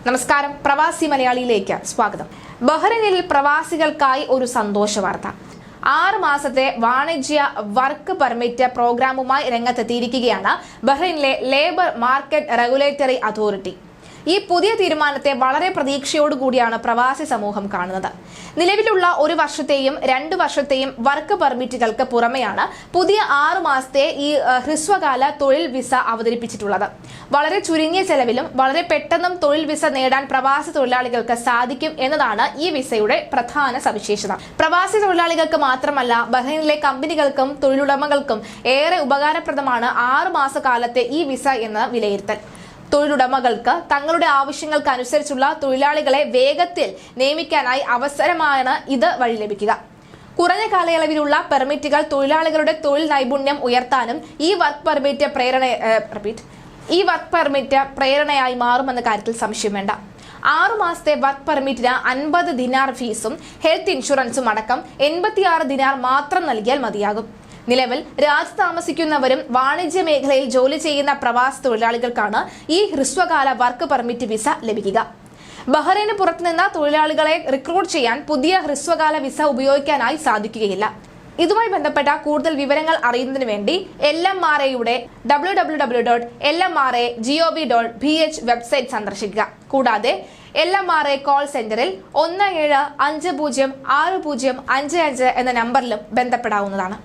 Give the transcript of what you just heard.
നമസ്കാരം, പ്രവാസി മലയാളിയിലേക്ക് സ്വാഗതം. ബഹ്റൈനിൽ പ്രവാസികൾക്കായി ഒരു സന്തോഷ വാർത്ത. 6 മാസത്തെ വാണിജ്യ വർക്ക് പെർമിറ്റ് പ്രോഗ്രാമുമായി രംഗത്തെത്തിയിരിക്കുകയാണ് ബഹ്റൈനിലെ ലേബർ മാർക്കറ്റ് റെഗുലേറ്ററി അതോറിറ്റി. ഈ പുതിയ തീരുമാനത്തെ വളരെ പ്രതീക്ഷയോടുകൂടിയാണ് പ്രവാസി സമൂഹം കാണുന്നത്. നിലവിലുള്ള 1 വർഷത്തെയും 2 വർഷത്തെയും വർക്ക് പെർമിറ്റുകൾക്ക് പുറമെയാണ് പുതിയ 6 മാസത്തെ ഈ ഹ്രസ്വകാല തൊഴിൽ വിസ അവതരിപ്പിച്ചിട്ടുള്ളത്. വളരെ ചുരുങ്ങിയ ചെലവിലും വളരെ പെട്ടെന്നും തൊഴിൽ വിസ നേടാൻ പ്രവാസി തൊഴിലാളികൾക്ക് സാധിക്കും എന്നതാണ് ഈ വിസയുടെ പ്രധാന സവിശേഷത. പ്രവാസി തൊഴിലാളികൾക്ക് മാത്രമല്ല, ബഹ്റൈനിലെ കമ്പനികൾക്കും തൊഴിലുടമകൾക്കും ഏറെ ഉപകാരപ്രദമാണ് 6 മാസക്കാലത്തെ ഈ വിസ എന്ന് വിലയിരുത്തൽ. തൊഴിലുടമകൾക്ക് തങ്ങളുടെ ആവശ്യങ്ങൾക്ക് അനുസരിച്ചുള്ള തൊഴിലാളികളെ വേഗത്തിൽ നിയമിക്കാനായി അവസരമാണ് ഇത് വഴി ലഭിക്കുക. കുറഞ്ഞ കാലയളവിലുള്ള പെർമിറ്റുകൾ തൊഴിലാളികളുടെ തൊഴിൽ നൈപുണ്യം ഉയർത്താനും ഈ വർക്ക് പെർമിറ്റ് പ്രേരണയായി മാറുമെന്ന കാര്യത്തിൽ സംശയം വേണ്ട. 6 മാസത്തെ വർക്ക് പെർമിറ്റിന് 50 ദിനാർ ഫീസും ഹെൽത്ത് ഇൻഷുറൻസും അടക്കം 86 ദിനാർ മാത്രം നൽകിയാൽ മതിയാകും. നിലവിൽ രാജ്യത്ത് താമസിക്കുന്നവരും വാണിജ്യ മേഖലയിൽ ജോലി ചെയ്യുന്ന പ്രവാസി തൊഴിലാളികൾക്കാണ് ഈ ഹ്രസ്വകാല വർക്ക് പെർമിറ്റ് വിസ ലഭിക്കുക. ബഹ്റൈന് പുറത്തുനിന്ന് തൊഴിലാളികളെ റിക്രൂട്ട് ചെയ്യാൻ പുതിയ ഹ്രസ്വകാല വിസ ഉപയോഗിക്കാനായി സാധിക്കുകയില്ല. ഇതുമായി ബന്ധപ്പെട്ട കൂടുതൽ വിവരങ്ങൾ അറിയുന്നതിന് വേണ്ടി LMRAയുടെ www.lmra.gov.bh വെബ്സൈറ്റ് സന്ദർശിക്കുക. കൂടാതെ LMRA കോൾ സെന്ററിൽ 17506055 എന്ന നമ്പറിലും ബന്ധപ്പെടാവുന്നതാണ്.